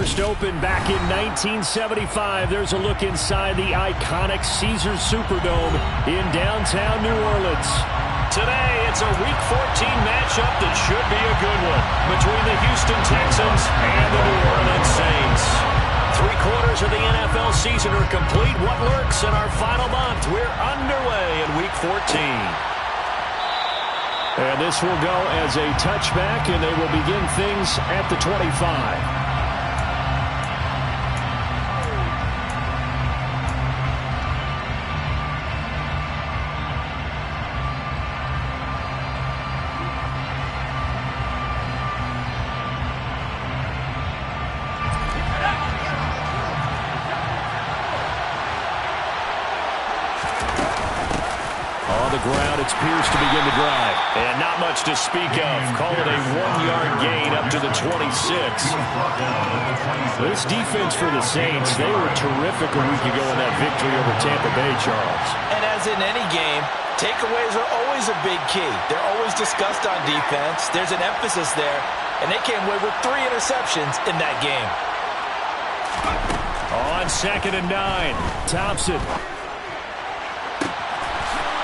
First opened back in 1975. There's a look inside the iconic Caesars Superdome in downtown New Orleans. Today, it's a Week 14 matchup that should be a good one between the Houston Texans and the New Orleans Saints. 3/4 of the NFL season are complete. What lurks in our final month? We're underway in Week 14. And this will go as a touchback, and they will begin things at the 25. It's Pierce to begin the drive. And not much to speak of. Call it a 1-yard gain up to the 26. This defense for the Saints, they were terrific a week ago in that victory over Tampa Bay, Charles. And as in any game, takeaways are always a big key. They're always discussed on defense. There's an emphasis there, and they came away with 3 interceptions in that game. On 2nd and 9, Thompson.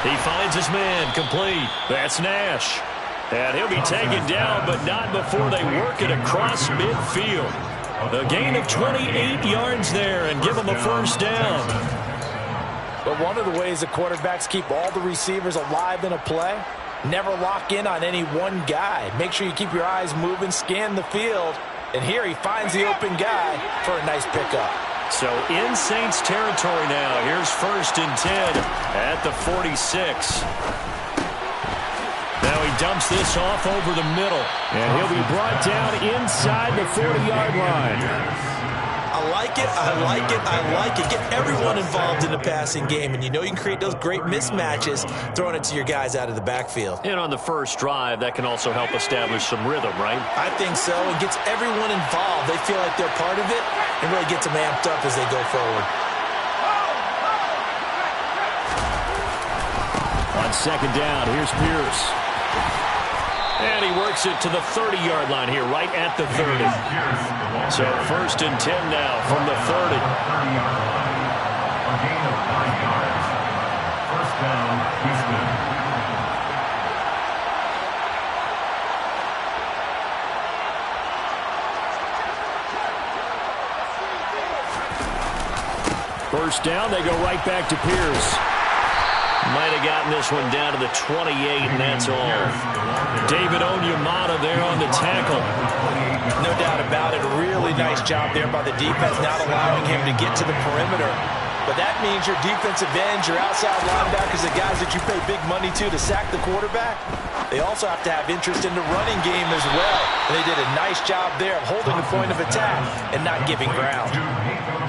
He finds his man, complete. That's Nash. And he'll be taken down, but not before they work it across midfield. A gain of 28 yards there and give him a first down. But one of the ways the quarterbacks keep all the receivers alive in a play, never lock in on any one guy. Make sure you keep your eyes moving, scan the field. And here he finds the open guy for a nice pickup. So in Saints territory now. Here's 1st and 10 at the 46. Now he dumps this off over the middle. And he'll be brought down inside the 40-yard line. I like it, I like it, I like it. Get everyone involved in the passing game, and you know you can create those great mismatches throwing it to your guys out of the backfield. And on the first drive, that can also help establish some rhythm, right? I think so. It gets everyone involved. They feel like they're part of it and really gets them amped up as they go forward. On 2nd down, here's Pierce. And he works it to the 30-yard line here, right at the 30. So 1st and 10 now from the 30. A gain of 5 yards. First down, Houston. First down, they go right back to Pierce. Might have gotten this one down to the 28, and that's all. David Onyemata there on the tackle. No doubt about it. Really nice job there by the defense, not allowing him to get to the perimeter. But that means your defensive ends, your outside linebackers, the guys that you pay big money to sack the quarterback, they also have to have interest in the running game as well. And they did a nice job there of holding the point of attack and not giving ground.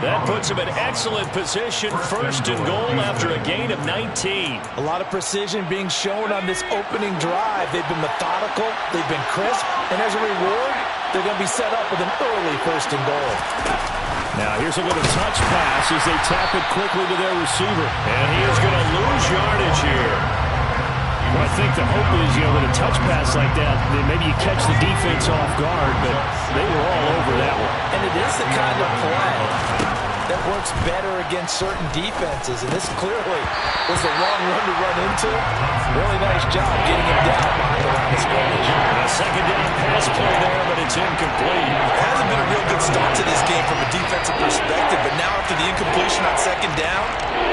That puts him in excellent position, 1st and goal after a gain of 19. A lot of precision being shown on this opening drive. They've been methodical, they've been crisp, and as a reward, they're going to be set up with an early 1st and goal. Now here's a little touch pass as they tap it quickly to their receiver. And he is going to lose yardage here. Well, I think the hope is, with a touch pass like that, then maybe you catch the defense off guard, but they were all over that one. And it is the kind of play that works better against certain defenses, and this clearly was the wrong run to run into. Really nice job getting him down behind the line of scrimmage. A 2nd down pass play there, but it's incomplete. It hasn't been a real good start to this game from a defensive perspective, but now after the incompletion on 2nd down,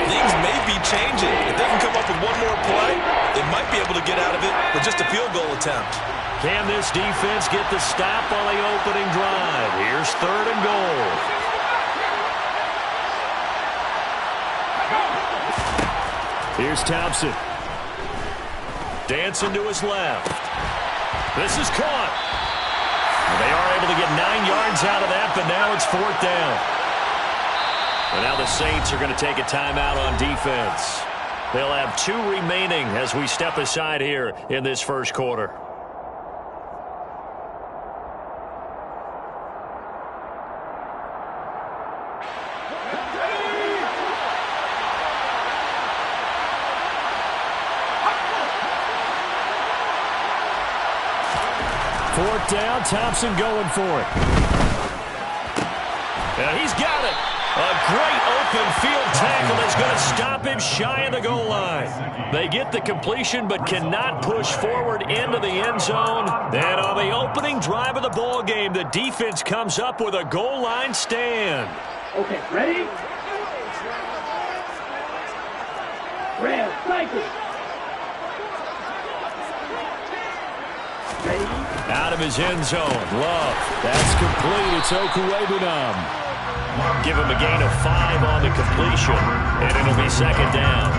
things may be changing. If they can come up with one more play, they might be able to get out of it with just a field goal attempt. Can this defense get the stop on the opening drive? Here's 3rd and goal. Here's Thompson. Dancing to his left. This is caught. They are able to get 9 yards out of that, but now it's 4th down. And now the Saints are going to take a timeout on defense. They'll have 2 remaining as we step aside here in this first quarter. Fourth down, Thompson going for it. And he's got it. A great open field tackle is going to stop him shy of the goal line. They get the completion but cannot push forward into the end zone. And on the opening drive of the ball game, the defense comes up with a goal line stand. Okay, ready? Red, cycle. Out of his end zone. Love. That's complete. It's Okuwebunam. Give him a gain of 5 on the completion, and it'll be second down.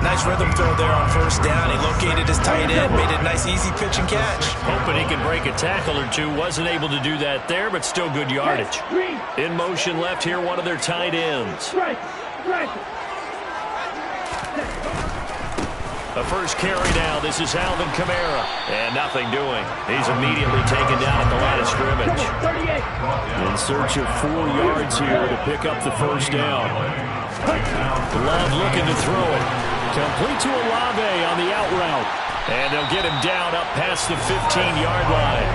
Nice rhythm throw there on first down. He located his tight end, made it a nice, easy pitch and catch. Hoping he can break a tackle or two. Wasn't able to do that there, but still good yardage. In motion left here, one of their tight ends. The first carry now. This is Alvin Kamara. And nothing doing. He's immediately taken down at the line of scrimmage. In search of 4 yards here to pick up the first down. Love looking to throw it. Complete to Olave on the out route. And they'll get him down up past the 15-yard line.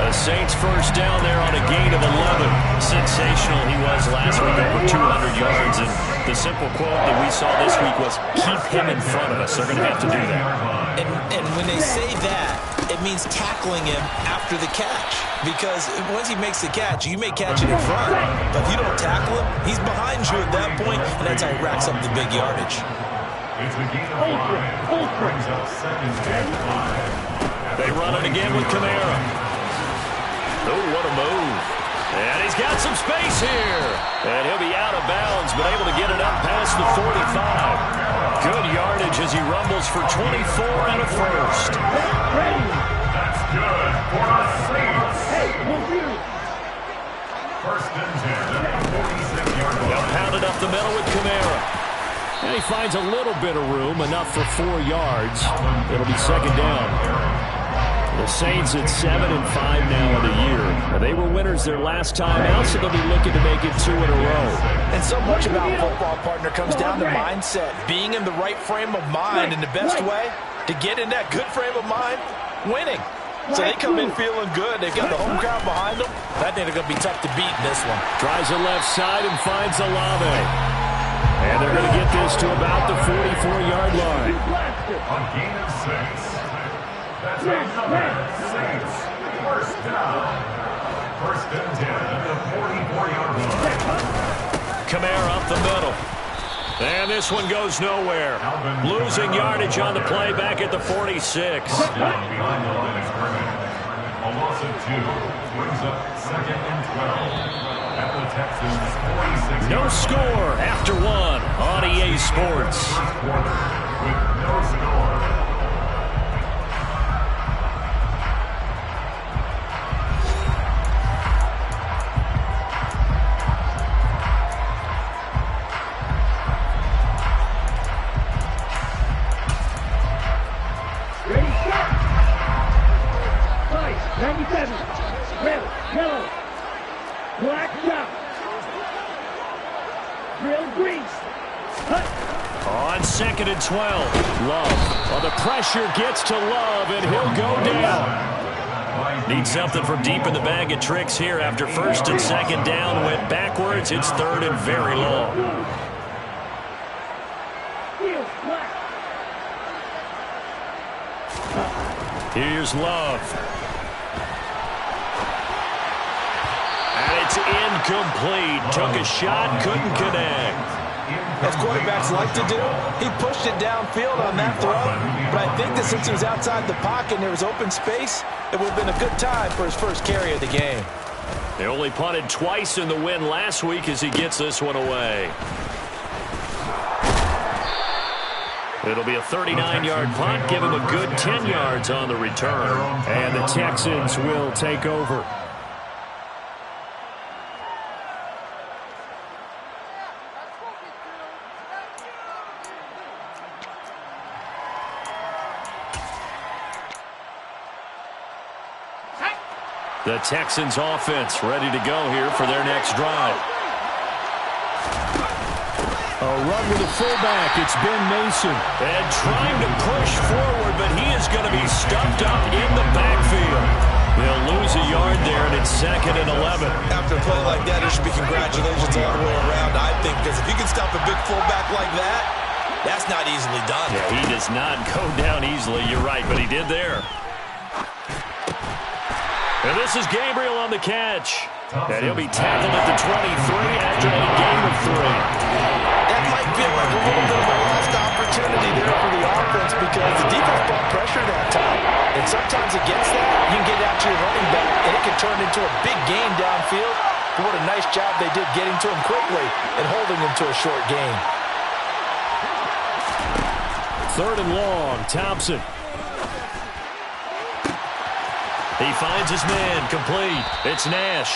A Saints first down there on a gain of 11. Sensational he was last week, over 200 yards. And the simple quote that we saw this week was, keep him in front of us. They're going to have to do that. And when they say that, it means tackling him after the catch. Because once he makes the catch, you may catch it in front. But if you don't tackle him, he's behind you at that point, and that's how he racks up the big yardage. It's a gain of 5. Brings up second and 5. They run it again with Kamara. Oh, what a move. And he's got some space here. And he'll be out of bounds, but able to get it up past the 45. Good yardage as he rumbles for 24 and a first. That's good for the Saints. First and 10 at the 46-yard line. They'll pound it up the middle with Kamara. And he finds a little bit of room, enough for 4 yards. It'll be second down. The Saints at 7-5 now in the year. They were winners their last time out, so they'll be looking to make it 2 in a row. And so much about football, partner, comes down to mindset. Being in the right frame of mind, and the best way to get in that good frame of mind, winning. So they come in feeling good. They've got the home crowd behind them. I think they're going to be tough to beat in this one. Tries the left side and finds Olave. And they're going to get this to about the 44-yard line. On gain of 6. That's another Saints first down. First and 10 at the 44-yard line. Kamara up the middle. And this one goes nowhere. Losing yardage on the play back at the 46. Down behind the line of scrimmage. A loss of 2 brings up second and 12 at the Texans 46. No score after 1 on EA Sports. First quarter with no score. On second and 12, Love. Well, the pressure gets to Love, and he'll go down. Need something from deep in the bag of tricks here after first and second down. Went backwards. It's third and very long. Here's Love. And it's incomplete. Took a shot, couldn't connect. As quarterbacks like to do, he pushed it downfield on that throw. But I think that since he was outside the pocket and there was open space, it would have been a good time for his first carry of the game. They only punted twice in the win last week as he gets this one away. It'll be a 39-yard punt, give him a good 10 yards on the return. And the Texans will take over. The Texans offense ready to go here for their next drive. A run with a fullback. It's Ben Mason. And trying to push forward, but he is going to be stuffed up in the backfield. They'll lose a yard there, and it's 2nd and 11. After a play like that, there should be congratulations all the way around, I think, because if you can stop a big fullback like that, that's not easily done. Yeah, he does not go down easily. You're right, but he did there. And this is Gabriel on the catch. And he'll be tackled at the 23 after a gain of 3. That might feel like a little bit of a lost opportunity there for the offense because the defense brought pressure that time. And sometimes against that, you can get out to your running back, and it can turn into a big gain downfield. But what a nice job they did getting to him quickly and holding him to a short gain. 3rd and long, Thompson. He finds his man, complete. It's Nash.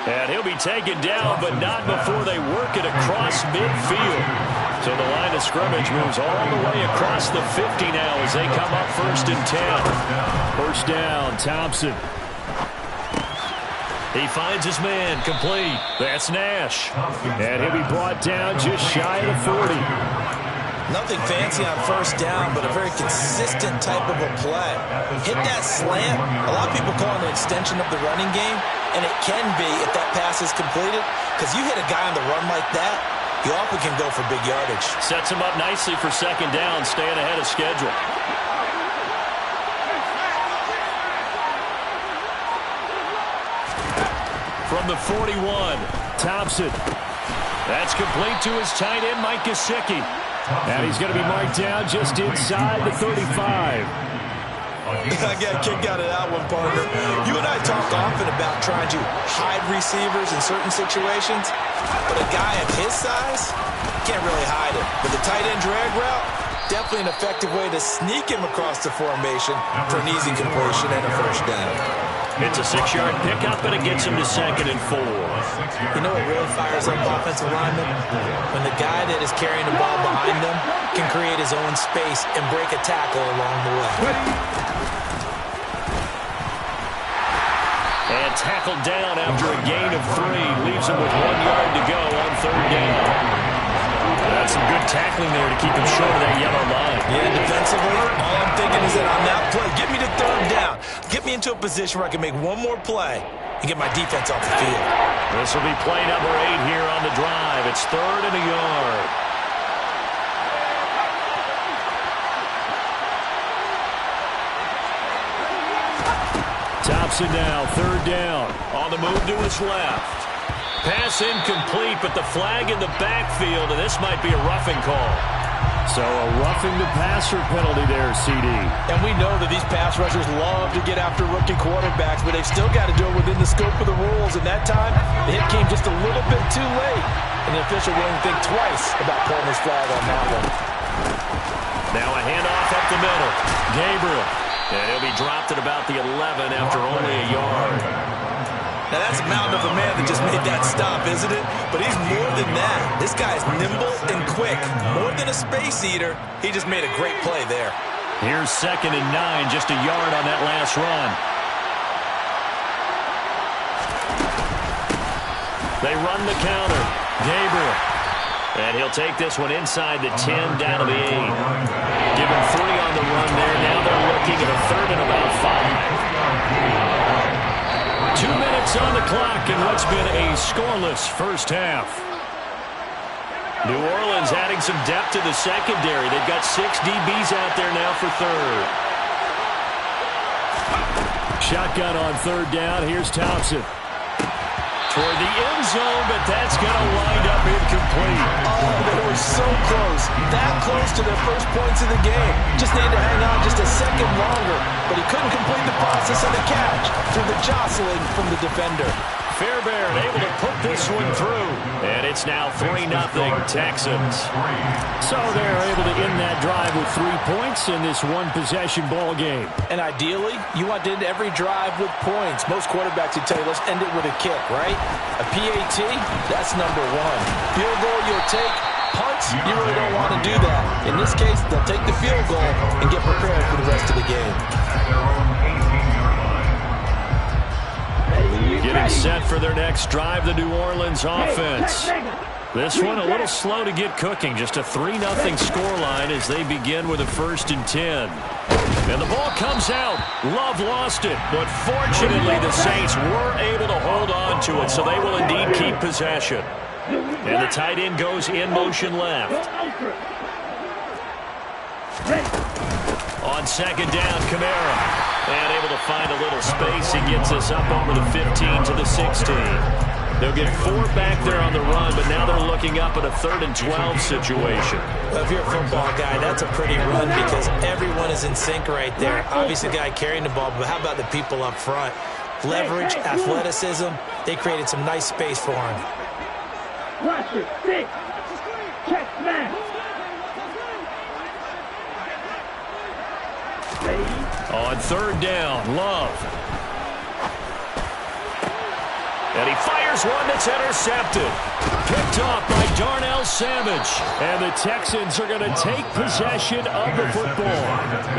And he'll be taken down, but not before they work it across midfield. So the line of scrimmage moves all the way across the 50 now as they come up 1st and 10. First down, Thompson. He finds his man, complete. That's Nash. And he'll be brought down just shy of the 40. Nothing fancy on first down, but a very consistent type of a play. Hit that slant. A lot of people call it an extension of the running game, and it can be if that pass is completed, because you hit a guy on the run like that, he often can go for big yardage. Sets him up nicely for 2nd down, staying ahead of schedule. From the 41, Thompson. That's complete to his tight end, Mike Gesicki. And he's going to be marked down just inside the 35. I got a kick out of that one, partner. You and I talk often about trying to hide receivers in certain situations, but a guy of his size can't really hide him. With the tight end drag route, definitely an effective way to sneak him across the formation for an easy completion and a first down. It's a 6-yard pickup, and it gets him to 2nd and 4. You know what really fires up offensive linemen? When the guy that is carrying the ball behind them can create his own space and break a tackle along the way. And tackled down after a gain of 3. Leaves him with 1 yard to go on 3rd down. That's some good tackling there to keep him short of that yellow line. Yeah, defensively, all I'm thinking is that on that play, get me to 3rd down. Get me into a position where I can make one more play and get my defense off the field. This will be play number 8 here on the drive. It's 3rd and a yard. Thompson now, 3rd down. On the move to his left. Pass incomplete, but the flag in the backfield, and this might be a roughing call. So a roughing the passer penalty there, CD. And we know that these pass rushers love to get after rookie quarterbacks, but they've still got to do it within the scope of the rules. And that time, the hit came just a little bit too late. And the official wouldn't think twice about pulling his flag on that one. Now a handoff up the middle. Gabriel. And he'll be dropped at about the 11 after only a yard. Now that's a mountain of a man that just made that stop, isn't it? But he's more than that. This guy's nimble and quick. More than a space eater, he just made a great play there. Here's 2nd and 9, just a yard on that last run. They run the counter. Gabriel. And he'll take this one inside the 10, down to the 8. Give him 3 on the run there. Now they're looking at a 3rd and about 5. 2 minutes on the clock in what's been a scoreless first half. New Orleans adding some depth to the secondary. They've got 6 DBs out there now for 3rd. Shotgun on 3rd down. Here's Thompson. Toward the end zone, but that's going to wind up incomplete. Oh, they were so close. That close to their first points of the game. Just needed to hang on just a second longer, but he couldn't complete the process of the catch through the jostling from the defender. Fairbairn able to put this one through. And it's now 3-0 Texans. So they're able to end that drive with 3 points in this one-possession ball game. And ideally, you want to end every drive with points. Most quarterbacks would tell you, let's end it with a kick, right? A PAT, that's number 1. Field goal you'll take. Punts, you really don't want to do that. In this case, they'll take the field goal and get prepared for the rest of the game. Getting set for their next drive, the New Orleans offense. This one a little slow to get cooking. Just a 3-0 scoreline as they begin with a 1st and 10. And the ball comes out. Love lost it, but fortunately the Saints were able to hold on to it, so they will indeed keep possession. And the tight end goes in motion left. On second down, Kamara. And able to find a little space. He gets us up over the 15 to the 16. They'll get 4 back there on the run, but now they're looking up at a 3rd and 12 situation. Well, if you're a football guy, that's a pretty run because everyone is in sync right there. Obviously, the guy carrying the ball, but how about the people up front? Leverage, athleticism, they created some nice space for him. Watch it. 6. Check smash. On 3rd down, Love. And he fires one that's intercepted. Picked off by Darnell Savage. And the Texans are going to take possession of the football.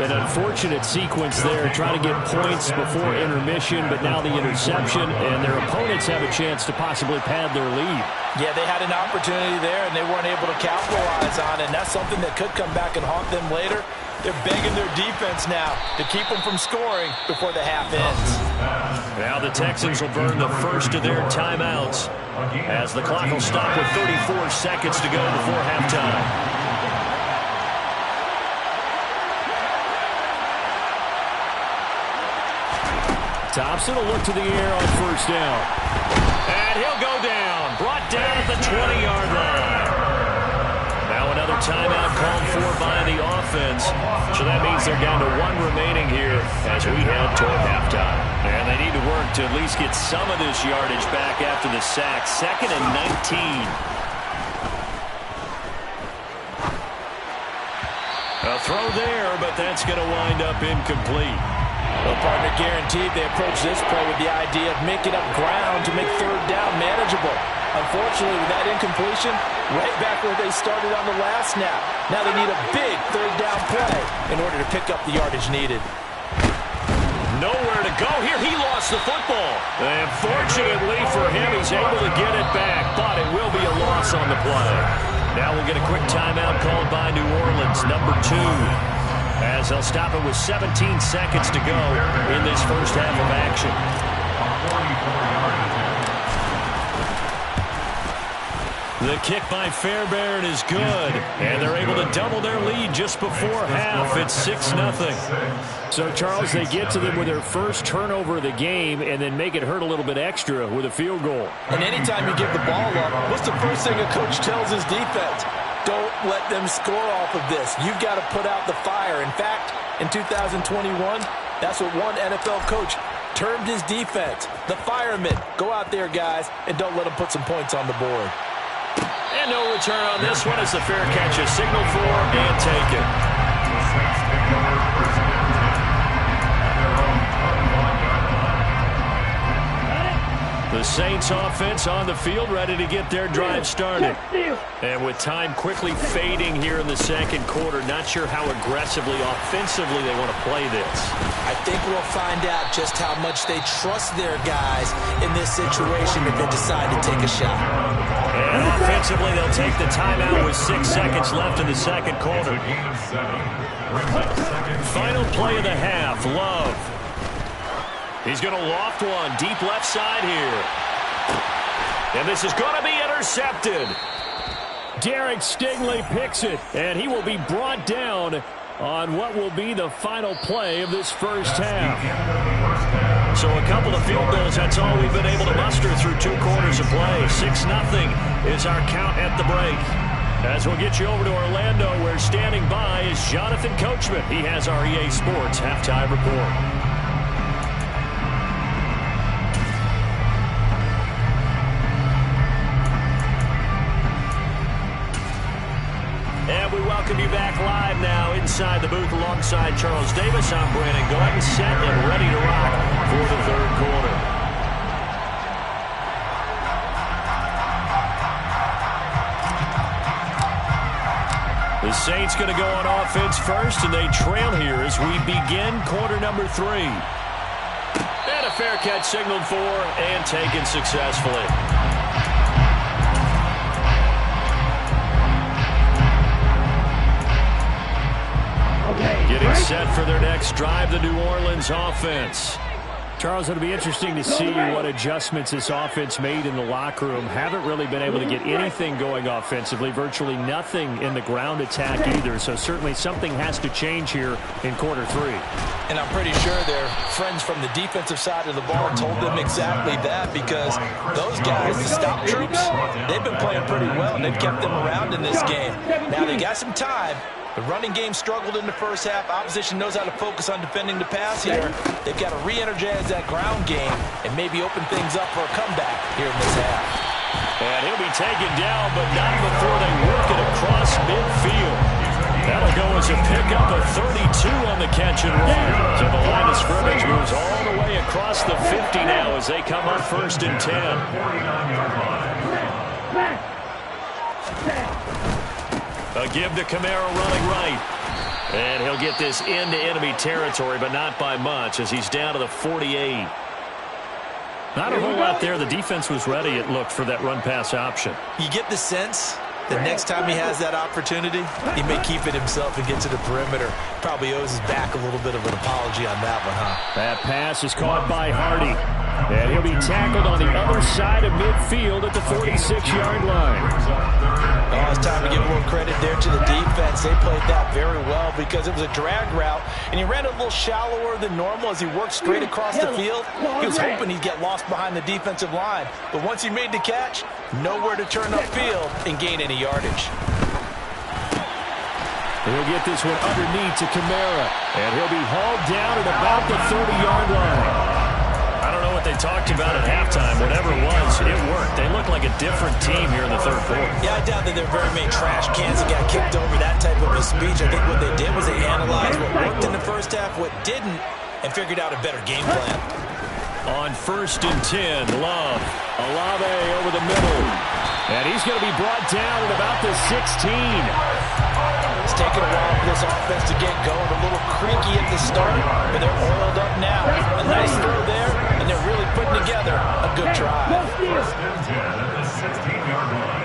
An unfortunate sequence there, trying to get points before intermission, but now the interception, and their opponents have a chance to possibly pad their lead. Yeah, they had an opportunity there, and they weren't able to capitalize on it, and that's something that could come back and haunt them later. They're begging their defense now to keep them from scoring before the half ends. Now the Texans will burn the first of their timeouts as the clock will stop with 34 seconds to go before halftime. Thompson will look to the air on 1st down. And he'll go down. Brought down at the 20-yard line. Now another timeout called for by the offense. So that means they're down to 1 remaining here as we head toward halftime. And they need to work to at least get some of this yardage back after the sack. 2nd and 19. A throw there, but that's going to wind up incomplete. Well, partner, guaranteed they approach this play with the idea of making up ground to make 3rd down manageable. Unfortunately, with that incompletion, right back where they started on the last snap. Now they need a big 3rd down play in order to pick up the yardage needed. Nowhere to go here. He lost the football. And fortunately for him, he's able to get it back, but it will be a loss on the play. Now we'll get a quick timeout called by New Orleans, number 2. As they'll stop it with 17 seconds to go in this first half of action. The kick by Fairbairn is good, and they're able to double their lead just before half. It's 6-0. So, Charles, they get to them with their first turnover of the game and then make it hurt a little bit extra with a field goal. And anytime you give the ball up, what's the first thing a coach tells his defense? Don't let them score off of this. You've got to put out the fire. In fact, in 2021, that's what one NFL coach termed his defense. The firemen. Go out there, guys, and don't let them put some points on the board. And no return on this one as the fair catch is signaled for and taken. The Saints offense on the field, ready to get their drive started. And with time quickly fading here in the second quarter, not sure how aggressively, offensively they want to play this. I think we'll find out just how much they trust their guys in this situation if they decide to take a shot. And offensively, they'll take the timeout with 6 seconds left in the second quarter. Final play of the half, Love. He's going to loft one deep left side here. And this is going to be intercepted. Derek Stingley picks it, and he will be brought down on what will be the final play of this first half. So a couple of field goals, that's all we've been able to muster through 2 quarters of play. 6-0 is our count at the break. As we'll get you over to Orlando, where standing by is Jonathan Coachman. He has our EA Sports halftime report. And we welcome you back live now inside the booth alongside Charles Davis. I'm Brandon Gordon, set and ready to rock for the third quarter. The Saints going to go on offense first, and they trail here as we begin quarter number 3. And a fair catch signaled for and taken successfully. Getting set for their next drive, the New Orleans offense. Charles, it'll be interesting to see what adjustments this offense made in the locker room. Haven't really been able to get anything going offensively, virtually nothing in the ground attack either. So certainly something has to change here in quarter 3. And I'm pretty sure their friends from the defensive side of the ball told them exactly that, because those guys, the stop troops, they've been playing pretty well, and they've kept them around in this game. Now they got some time. The running game struggled in the first half. Opposition knows how to focus on defending the pass here. They've got to re-energize that ground game and maybe open things up for a comeback here in this half. And he'll be taken down, but not before they work it across midfield. That'll go as a pickup of 32 on the catch and run. So the line of scrimmage moves all the way across the 50 now as they come up 1st and 10. A give to Kamara running right. And he'll get this into enemy territory, but not by much, as he's down to the 48. Not a whole lot there. The defense was ready, it looked, for that run-pass option. You get the sense that next time he has that opportunity, he may keep it himself and get to the perimeter. Probably owes his back a little bit of an apology on that one, huh? That pass is caught by Hardy. And he'll be tackled on the other side of midfield at the 46-yard line. Oh, it's time to give a little credit there to the defense. They played that very well because it was a drag route, and he ran a little shallower than normal as he worked straight across the field. He was hoping he'd get lost behind the defensive line. But once he made the catch, nowhere to turn upfield and gain any yardage. He'll get this one underneath to Kamara, and he'll be hauled down at about the 30-yard line. I don't know what they talked about at halftime. Whatever it was, it worked. They look like a different team here in the 3rd quarter. Yeah, I doubt that there are very many trash cans that got kicked over, that type of a speech. I think what they did was they analyzed what worked in the first half, what didn't, and figured out a better game plan. On 1st and 10, Love. Olave over the middle. And he's going to be brought down at about the 16. It's taken a while for this offense to get going. A little creaky at the start, but they're oiled up now. A nice throw there, and they're really putting together a good drive. 1st and 10 at the 16-yard line.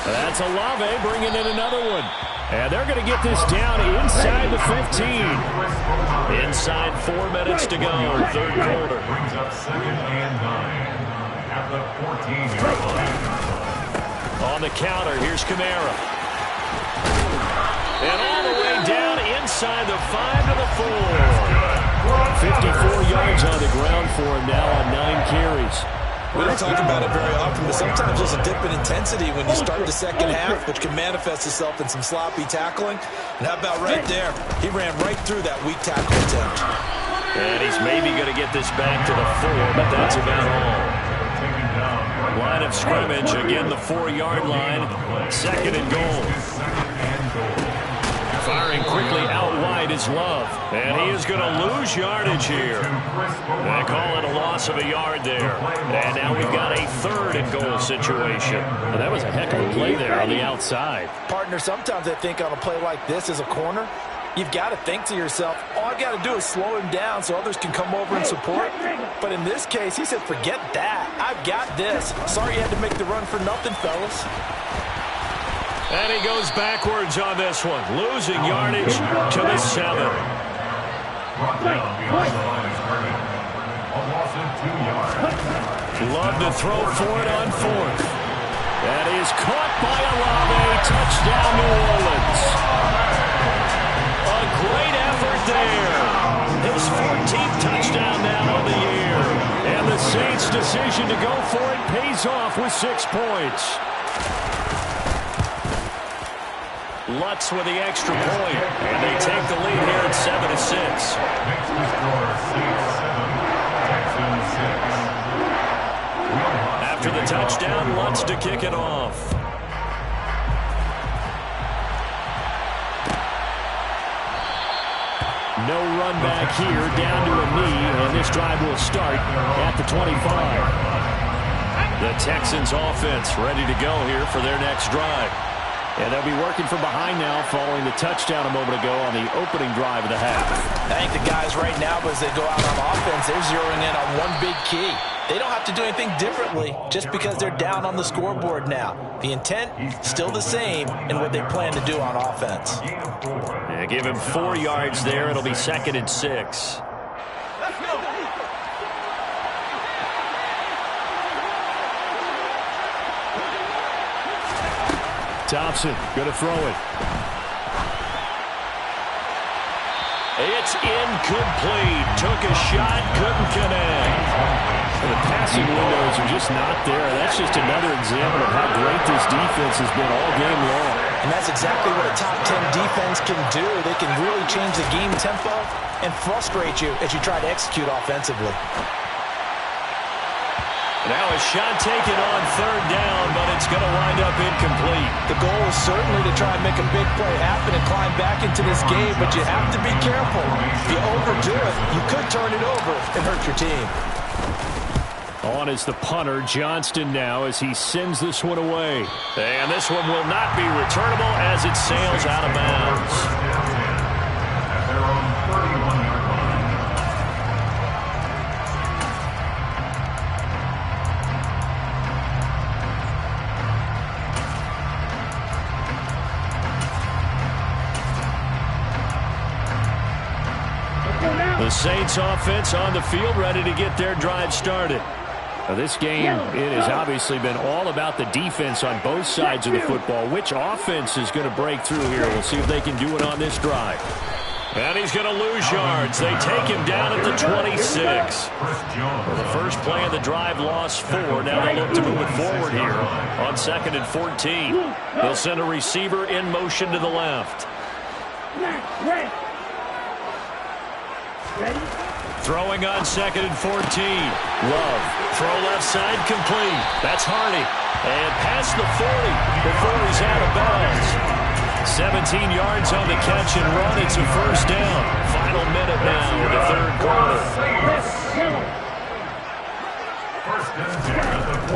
That's Olave bringing in another one. And they're going to get this down inside the 15. Inside 4 minutes to go, 3rd quarter. Brings up 2nd and 9 at the 14-yard line. On the counter, here's Kamara. And all the way down inside the 5 to the 4. 54 yards on the ground for him now on 9 carries. We don't talk about it very often, but sometimes there's a dip in intensity when you start the second half, which can manifest itself in some sloppy tackling. And how about right there? He ran right through that weak tackle attempt. And he's maybe going to get this back to the 4, but that's about all. Line of scrimmage, again the 4-yard line. 2nd and goal. Firing quickly out wide is Love. And he is going to lose yardage here. They call it a loss of a yard there. And now we've got a 3rd and goal situation. Well, that was a heck of a play there on the outside. Partner, sometimes I think on a play like this as a corner, you've got to think to yourself, all I've got to do is slow him down so others can come over and support. But in this case, he said, forget that. I've got this. Sorry you had to make the run for nothing, fellas. And he goes backwards on this one, losing yardage to the 7. Brought down behind the line of scrimmage. A loss of 2 yards. Love to throw for it on 4th. That is caught by Olave. Touchdown, New Orleans. A great effort there. His 14th touchdown now on the year. And the Saints' decision to go for it pays off with 6 points. Lutz with the extra point, and they take the lead here at 7-6. Next we score Saints 7, Texans 6. After the touchdown, Lutz to kick it off. No run back here, down to a knee, and this drive will start at the 25. The Texans offense ready to go here for their next drive. And they'll be working from behind now following the touchdown a moment ago on the opening drive of the half. I think the guys right now, as they go out on offense, they're zeroing in on one big key. They don't have to do anything differently just because they're down on the scoreboard now. The intent, still the same in what they plan to do on offense. Yeah, give him 4 yards there. It'll be 2nd and 6. Thompson going to throw it. It's incomplete. Took a shot, couldn't connect. The passing windows are just not there. That's just another example of how great this defense has been all game long. And that's exactly what a top 10 defense can do. They can really change the game tempo and frustrate you as you try to execute offensively. Now a shot taken on 3rd down, but it's going to wind up incomplete. The goal is certainly to try and make a big play happen and climb back into this game, but you have to be careful. If you overdo it, you could turn it over and hurt your team. On is the punter, Johnston now, as he sends this one away. And this one will not be returnable as it sails out of bounds. At their own 31-yard line. The Saints offense on the field, ready to get their drive started. Now this game, it has obviously been all about the defense on both sides of the football. Which offense is going to break through here? We'll see if they can do it on this drive. And he's going to lose yards. They take him down at the 26. Well, the first play of the drive lost 4. Now they look to move it forward here on 2nd and 14. They'll send a receiver in motion to the left. Throwing on 2nd and 14. Love. Throw left side complete. That's Hardy. And past the 40 before he's out of bounds. 17 yards on the catch and run. It's a first down. Final minute now in the 3rd quarter.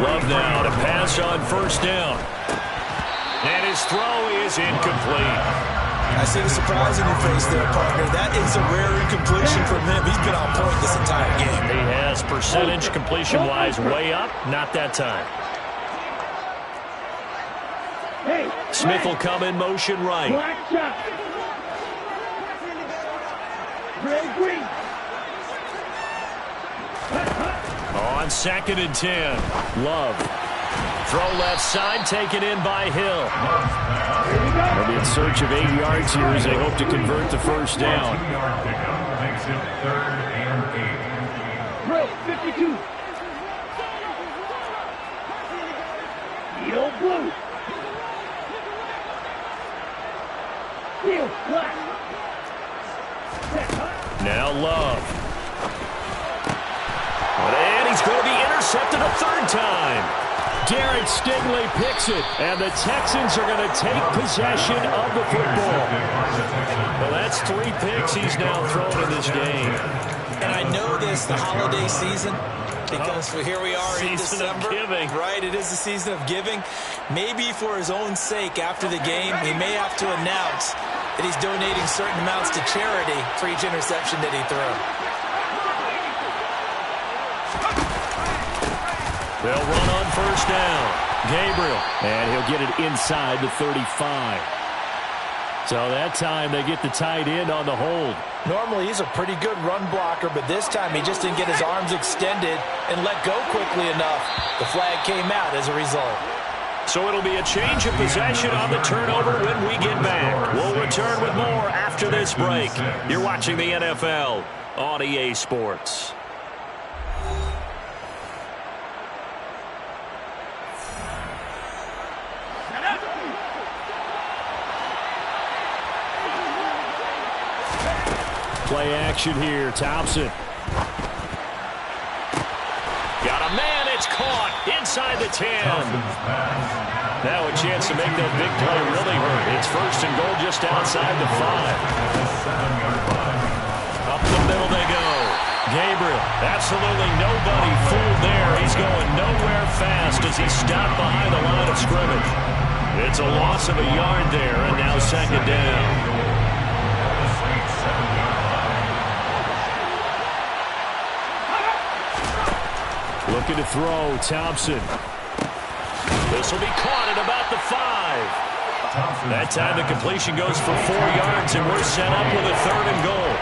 Love now to pass on 1st down. And his throw is incomplete. I see the surprise in your face there, partner. That is a rare incompletion from him. He's been on point this entire game. He has percentage completion-wise way up. Not that time. Smith will come in motion right. On 2nd and 10. Love. Throw left side, taken in by Hill. They'll be in search of 8 yards here as they hope to convert the first down. 2-yard pickup makes it 3rd and 8. Drill 52. Yield blue. Yield black. Now Love. And he's going to be intercepted a 3rd time. Garrett Stingley picks it, and the Texans are going to take possession of the football. Well, that's 3 picks he's now thrown in this game. And I know this, the holiday season, because here we are in December. Season of giving. Right, it is the season of giving. Maybe for his own sake after the game, he may have to announce that he's donating certain amounts to charity for each interception that he threw. They'll run on 1st down. Gabriel. And he'll get it inside the 35. So that time they get the tight end on the hold. Normally he's a pretty good run blocker, but this time he just didn't get his arms extended and let go quickly enough. The flag came out as a result. So it'll be a change of possession on the turnover when we get back. We'll return with more after this break. You're watching the NFL on EA Sports. Play action here. Thompson. Got a man. It's caught inside the 10. Now a chance to make that big play really hurt. It's 1st and goal just outside the 5. Up the middle they go. Gabriel. Absolutely nobody fooled there. He's going nowhere fast as he's stopped behind the line of scrimmage. It's a loss of a yard there, and now 2nd down. looking to throw. Thompson. This will be caught at about the 5. That time the completion goes for 4 yards, and we're set up with a 3rd and goal.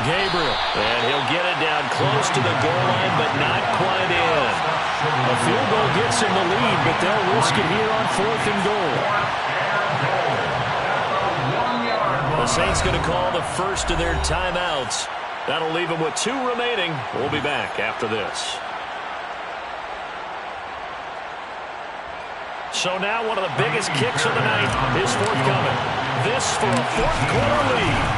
Gabriel, and he'll get it down close to the goal line, but not quite in. A field goal gets him the lead, but they'll risk it here on 4th and goal. The Saints going to call the first of their timeouts. That'll leave them with 2 remaining. We'll be back after this. So now one of the biggest kicks of the night is forthcoming. This for a 4th quarter lead.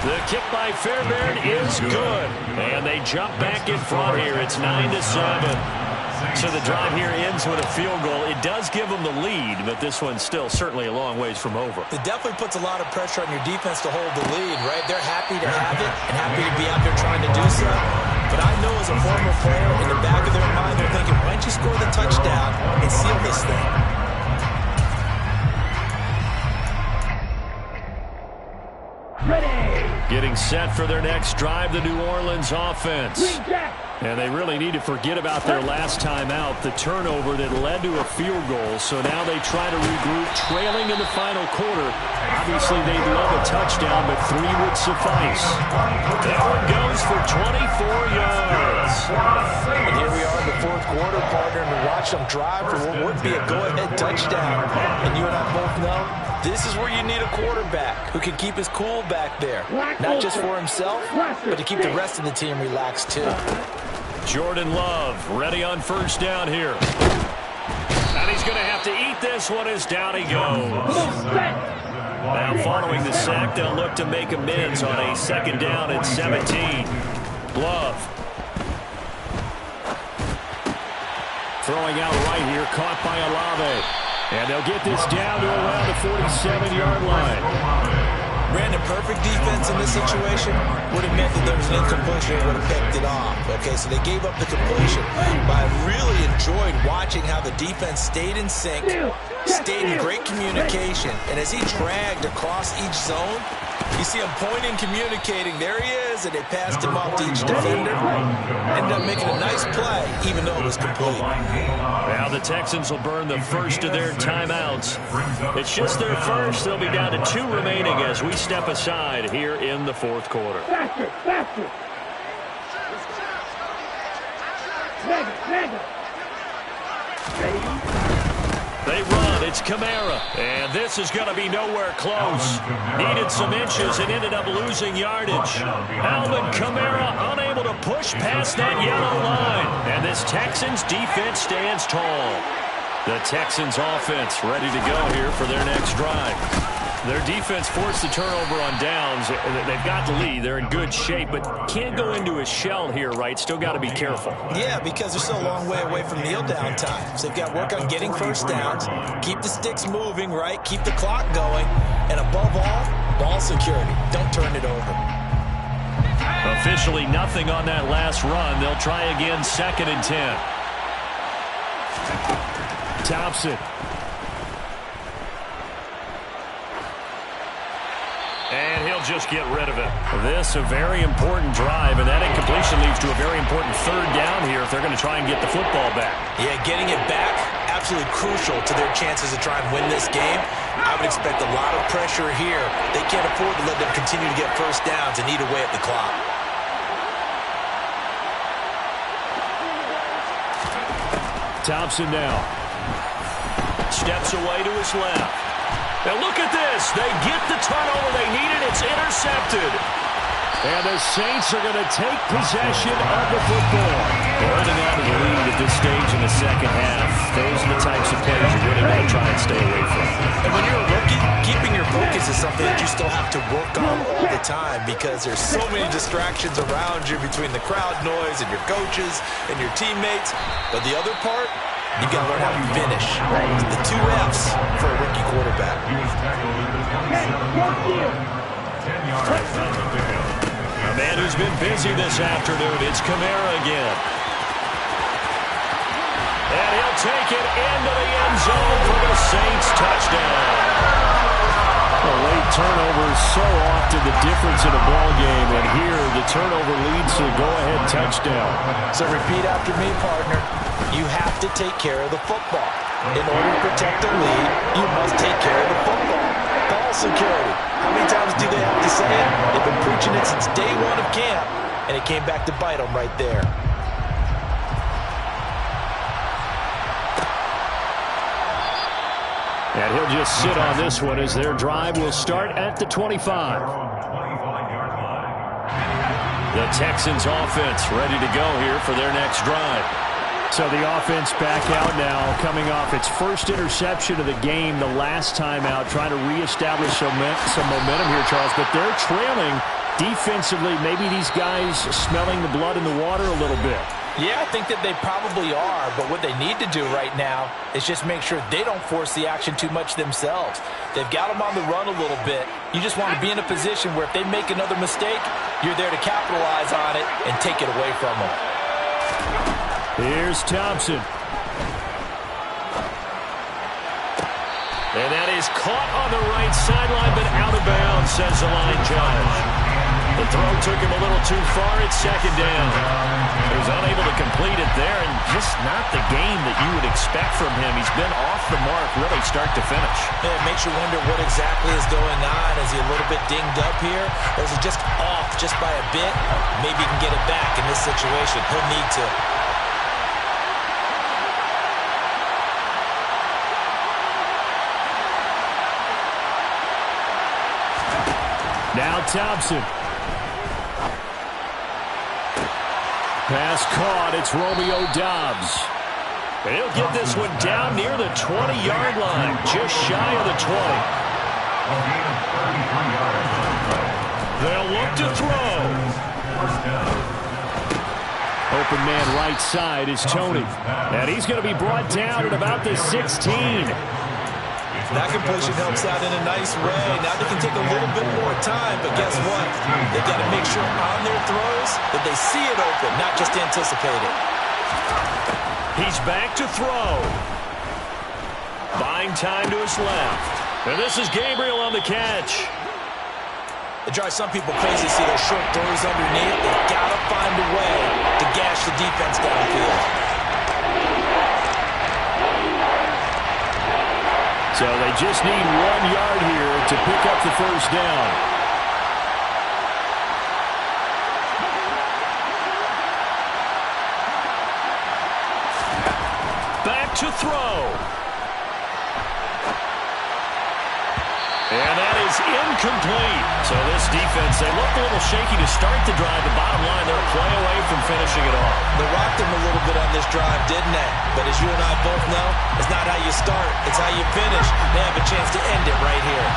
The kick by Fairbairn is good. And they jump back in front here. It's 9-7. So the drive here ends with a field goal. It does give them the lead, but this one's still certainly a long ways from over. It definitely puts a lot of pressure on your defense to hold the lead, right? They're happy to have it and happy to be out there trying to do so. But I know as a former player, in the back of their mind, they're thinking, why don't you score the touchdown and seal this thing? Getting set for their next drive, the New Orleans offense. And they really need to forget about their last time out, the turnover that led to a field goal. So now they try to regroup, trailing in the final quarter. Obviously, they'd love a touchdown, but 3 would suffice. That one goes for 24 yards. And here we are in the 4th quarter, partner, and to watch them drive for what would be a go-ahead touchdown. And you and I both know this is where you need a quarterback who can keep his cool back there. Not just for himself, but to keep the rest of the team relaxed too. Jordan Love ready on 1st down here. And he's going to have to eat this one as down he goes. Now following the sack, they'll look to make amends on a 2nd down and 17. Love. Throwing out right here, caught by Olave. And they'll get this down to around the 47-yard line. Brandon, perfect defense in this situation would have meant that there was an incompletion and would have picked it off. Okay, so they gave up the completion. But I really enjoyed watching how the defense stayed in sync, stayed in great communication, and as he dragged across each zone, you see him pointing, communicating. There he is, and they passed him off to each defender. Ended up making a nice play, even though it was complete. Now the Texans will burn the first of their timeouts. It's just their first. They'll be down to 2 remaining as we step aside here in the 4th quarter. Faster, faster. Mega. They run. It's Kamara. And this is going to be nowhere close. Needed some inches and ended up losing yardage. Alvin Kamara unable to push past that yellow line. And this Texans defense stands tall. The Texans offense ready to go here for their next drive. Their defense forced the turnover on downs. They've got the lead. They're in good shape, but can't go into a shell here, right? Still got to be careful. Yeah, because they're still a long way away from kneel down time. So they've got to work on getting 1st downs, keep the sticks moving, right? Keep the clock going, and above all, ball security. Don't turn it over. Officially nothing on that last run. They'll try again, 2nd and 10. Thompson. And he'll just get rid of it. This a very important drive, and that incompletion leads to a very important 3rd down here if they're going to try and get the football back. Yeah, getting it back, absolutely crucial to their chances to try and win this game. I would expect a lot of pressure here. They can't afford to let them continue to get 1st downs and eat away at the clock. Thompson now. Steps away to his left. Now look at this. They get the turnover they needed. It's intercepted. And the Saints are going to take possession of the football. Holding on to the lead at this stage in the 2nd half. Those are the types of plays you really want to try and stay away from. And when you're a rookie, keeping your focus is something that you still have to work on all the time because there's so many distractions around you between the crowd noise and your coaches and your teammates. But the other part, you've got to learn how to finish. The 2 F's for a rookie quarterback. yards on the field. A man who's been busy this afternoon, it's Kamara again. And he'll take it into the end zone for the Saints touchdown. A late turnover is so often the difference in a ball game, and here the turnover leads to a go-ahead touchdown. So repeat after me, partner. You have to take care of the football. In order to protect the lead, you must take care of the football. Ball security. How many times do they have to say it? They've been preaching it since day one of camp, and it came back to bite them right there. And he'll just sit on this one as their drive will start at the 25. The Texans offense ready to go here for their next drive. So the offense back out now, coming off its first interception of the game the last time out, trying to reestablish some momentum here, Charles. But they're trailing defensively. Maybe these guys smelling the blood in the water a little bit. Yeah, I think that they probably are, but what they need to do right now is just make sure they don't force the action too much themselves. They've got them on the run a little bit. You just want to be in a position where if they make another mistake, you're there to capitalize on it and take it away from them. Here's Thompson. And that is caught on the right sideline, but out of bounds, says the line judge. The throw took him a little too far at second down. He was unable to complete it there, and just not the game that you would expect from him. He's been off the mark really start to finish. Yeah, it makes you wonder what exactly is going on. Is he a little bit dinged up here? Or is he just off just by a bit? Maybe he can get it back in this situation. He'll need to. Now Thompson. Pass caught. It's Romeo Doubs. And he'll get this one down near the 20-yard line, just shy of the 20. They'll look to throw. Open man right side is Tony. And he's going to be brought down at about the 16. That completion helps out in a nice way. Now they can take a little bit more time, but guess what? They've got to make sure on their throws that they see it open, not just anticipate it. He's back to throw. Buying time to his left. And this is Gabriel on the catch. It drives some people crazy to see those short throws underneath. They've got to find a way to gash the defense downfield. So they just need 1 yard here to pick up the first down. Back to throw. And that is incomplete. So this defense, they looked a little shaky to start the drive. The bottom line, they're a play away from finishing it off. They rocked them a little bit on this drive, didn't they? But as you and I both know, it's not how you start, it's how you finish. They have a chance to end it right here.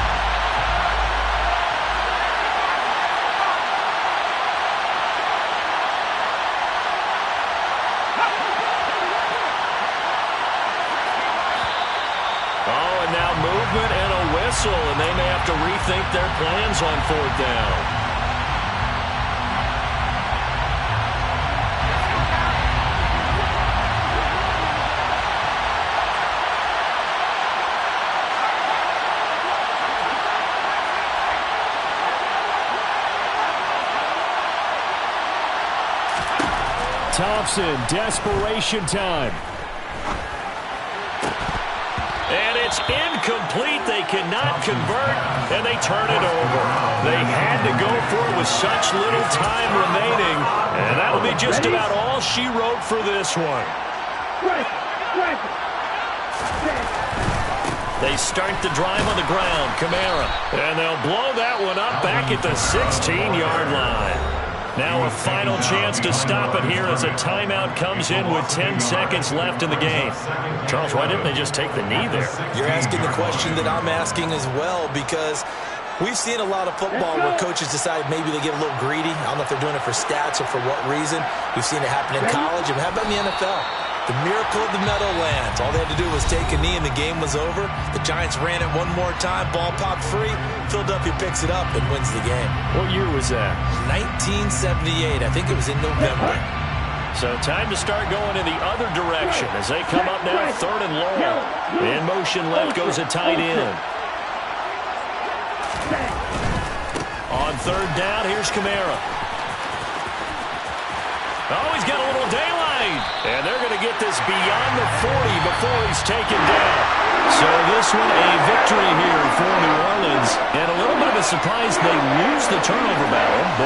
Oh, and now movement and a whistle, and they may have to rethink their plans on fourth down. Thompson, desperation time. And it's incomplete. They cannot convert, and they turn it over. They had to go for it with such little time remaining, and that'll be just about all she wrote for this one. They start the drive on the ground, Kamara, and they'll blow that one up back at the 16-yard line. Now a final chance to stop it here as a timeout comes in with 10 seconds left in the game. Charles, why didn't they just take the knee there? You're asking the question that I'm asking as well, because we've seen a lot of football where coaches decide maybe they get a little greedy. I don't know if they're doing it for stats or for what reason. We've seen it happen in college, and how about in the NFL? The miracle of the Meadowlands. All they had to do was take a knee and the game was over. The Giants ran it one more time. Ball popped free. Philadelphia picks it up and wins the game. What year was that? 1978. I think it was in November. So time to start going in the other direction as they come up now, 3rd and long. In motion left goes a tight end. On 3rd down, here's Kamara. Oh, he's got a little daylight. And they're going to get this beyond the 40 before he's taken down. So this one, a victory here for New Orleans. And a little bit of a surprise, they lose the turnover battle. But